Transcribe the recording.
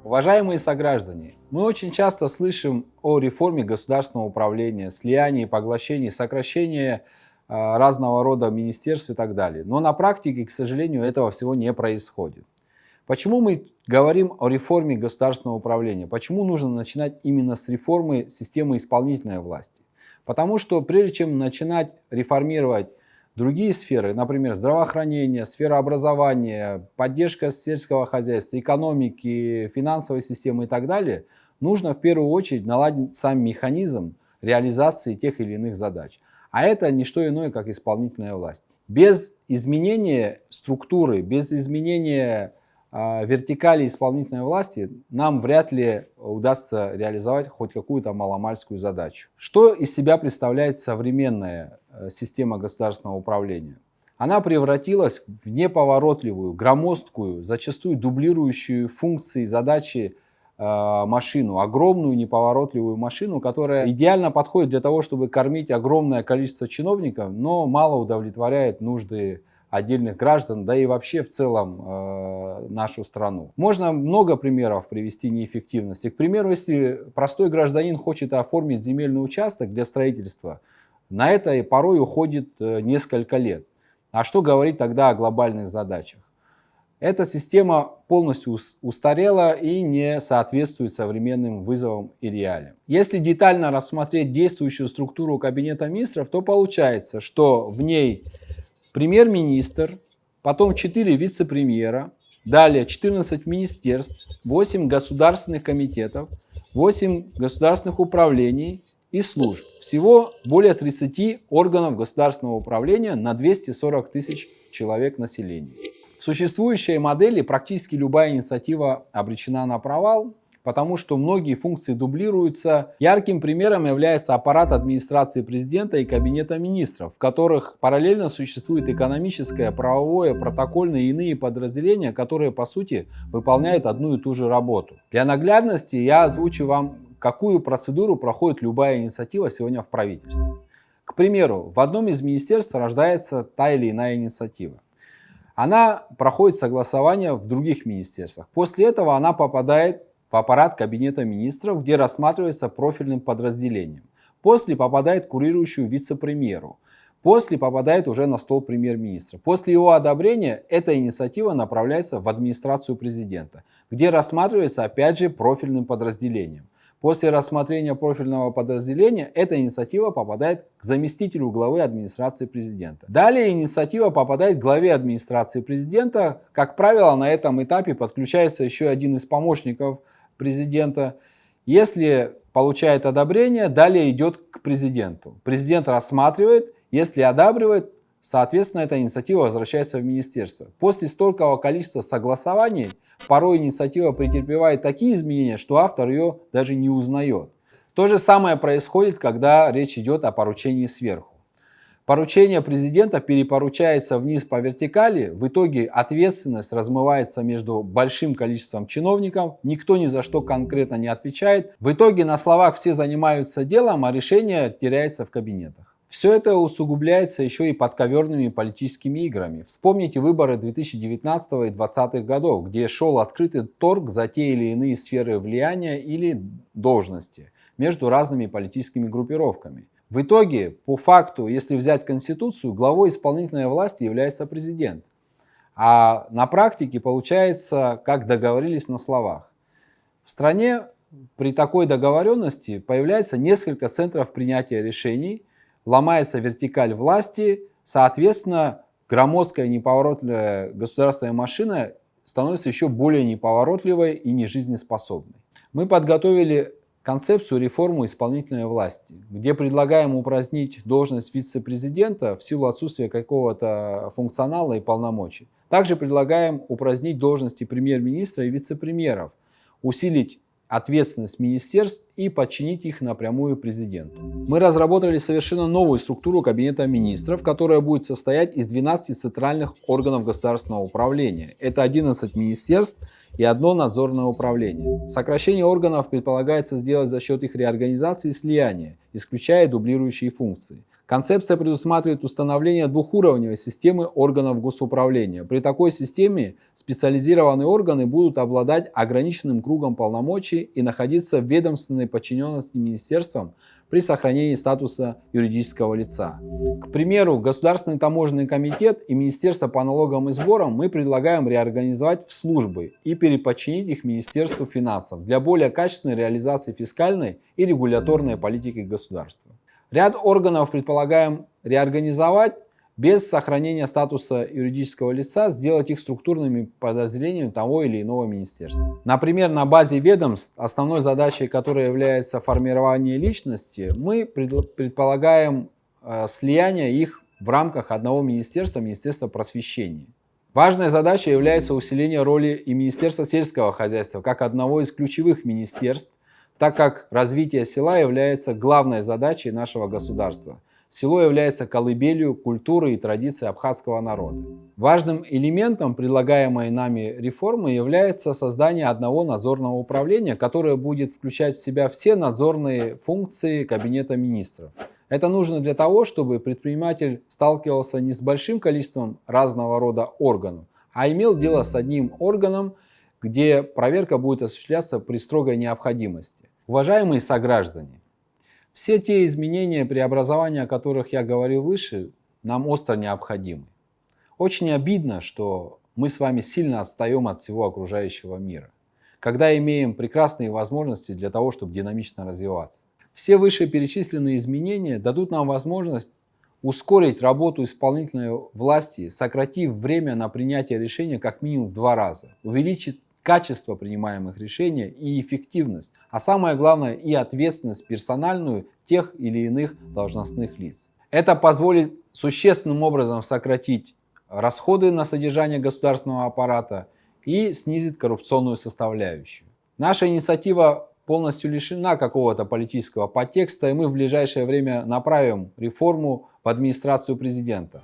Уважаемые сограждане, мы очень часто слышим о реформе государственного управления, слиянии, поглощении, сокращении разного рода министерств и так далее. Но на практике, к сожалению, этого всего не происходит. Почему мы говорим о реформе государственного управления? Почему нужно начинать именно с реформы системы исполнительной власти? Потому что прежде чем начинать реформировать другие сферы, например, здравоохранение, сфера образования, поддержка сельского хозяйства, экономики, финансовой системы и так далее, нужно в первую очередь наладить сам механизм реализации тех или иных задач. А это не что иное, как исполнительная власть. Без изменения структуры, без изменения вертикали исполнительной власти нам вряд ли удастся реализовать хоть какую-то маломальскую задачу. Что из себя представляет современная система государственного управления? Она превратилась в неповоротливую, громоздкую, зачастую дублирующую функции и задачи машину, огромную неповоротливую машину, которая идеально подходит для того, чтобы кормить огромное количество чиновников, но мало удовлетворяет нужды отдельных граждан, да и вообще в целом нашу страну. Можно много примеров привести неэффективности. К примеру, если простой гражданин хочет оформить земельный участок для строительства, на это и порой уходит несколько лет. А что говорить тогда о глобальных задачах? Эта система полностью устарела и не соответствует современным вызовам и реалиям. Если детально рассмотреть действующую структуру Кабинета министров, то получается, что в ней премьер-министр, потом 4 вице-премьера, далее 14 министерств, 8 государственных комитетов, 8 государственных управлений и служб. Всего более 30 органов государственного управления на 240 тысяч человек населения. В существующей модели практически любая инициатива обречена на провал, потому что многие функции дублируются. Ярким примером является аппарат администрации президента и кабинета министров, в которых параллельно существует экономическое, правовое, протокольное и иные подразделения, которые по сути выполняют одну и ту же работу. Для наглядности я озвучу вам, какую процедуру проходит любая инициатива сегодня в правительстве. К примеру, в одном из министерств рождается та или иная инициатива. Она проходит согласование в других министерствах. После этого она попадает в аппарат Кабинета министров, где рассматривается профильным подразделением. После попадает к курирующему вице-премьеру. После попадает уже на стол премьер-министра. После его одобрения эта инициатива направляется в администрацию президента, где рассматривается опять же профильным подразделением. После рассмотрения профильного подразделения эта инициатива попадает к заместителю главы администрации президента. Далее инициатива попадает к главе администрации президента. Как правило, на этом этапе подключается еще один из помощников президента. Если получает одобрение, далее идет к президенту. Президент рассматривает, если одабривает, соответственно, эта инициатива возвращается в министерство. После столького количества согласований порой инициатива претерпевает такие изменения, что автор ее даже не узнает. То же самое происходит, когда речь идет о поручении сверху. Поручение президента перепоручается вниз по вертикали, в итоге ответственность размывается между большим количеством чиновников, никто ни за что конкретно не отвечает. В итоге на словах все занимаются делом, а решение теряется в кабинетах. Все это усугубляется еще и подковерными политическими играми. Вспомните выборы 2019 и 2020 годов, где шел открытый торг за те или иные сферы влияния или должности между разными политическими группировками. В итоге, по факту, если взять Конституцию, главой исполнительной власти является президент. А на практике получается, как договорились на словах. В стране при такой договоренности появляется несколько центров принятия решений, ломается вертикаль власти, соответственно, громоздкая неповоротливая государственная машина становится еще более неповоротливой и нежизнеспособной. Мы подготовили концепцию реформы исполнительной власти, где предлагаем упразднить должность вице-президента в силу отсутствия какого-то функционала и полномочий. Также предлагаем упразднить должности премьер-министра и вице-премьеров, усилить ответственность министерств и подчинить их напрямую президенту. Мы разработали совершенно новую структуру Кабинета министров, которая будет состоять из 12 центральных органов государственного управления. Это 11 министерств и одно надзорное управление. Сокращение органов предполагается сделать за счет их реорганизации и слияния, исключая дублирующие функции. Концепция предусматривает установление двухуровневой системы органов госуправления. При такой системе специализированные органы будут обладать ограниченным кругом полномочий и находиться в ведомственной подчиненности министерствам при сохранении статуса юридического лица. К примеру, Государственный таможенный комитет и Министерство по налогам и сборам мы предлагаем реорганизовать в службы и переподчинить их Министерству финансов для более качественной реализации фискальной и регуляторной политики государства. Ряд органов предполагаем реорганизовать без сохранения статуса юридического лица, сделать их структурными подразделениями того или иного министерства. Например, на базе ведомств, основной задачей которой является формирование личности, мы предполагаем слияние их в рамках одного министерства, Министерства просвещения. Важной задачей является усиление роли и Министерства сельского хозяйства как одного из ключевых министерств, так как развитие села является главной задачей нашего государства. Село является колыбелью культуры и традиций абхазского народа. Важным элементом предлагаемой нами реформы является создание одного надзорного управления, которое будет включать в себя все надзорные функции Кабинета министров. Это нужно для того, чтобы предприниматель сталкивался не с большим количеством разного рода органов, а имел дело с одним органом, где проверка будет осуществляться при строгой необходимости. Уважаемые сограждане, все те изменения, преобразования, о которых я говорил выше, нам остро необходимы. Очень обидно, что мы с вами сильно отстаем от всего окружающего мира, когда имеем прекрасные возможности для того, чтобы динамично развиваться. Все вышеперечисленные изменения дадут нам возможность ускорить работу исполнительной власти, сократив время на принятие решения как минимум в 2 раза, увеличить качество принимаемых решений и эффективность, а самое главное и ответственность персональную тех или иных должностных лиц. Это позволит существенным образом сократить расходы на содержание государственного аппарата и снизит коррупционную составляющую. Наша инициатива полностью лишена какого-то политического подтекста, и мы в ближайшее время направим реформу в администрацию президента.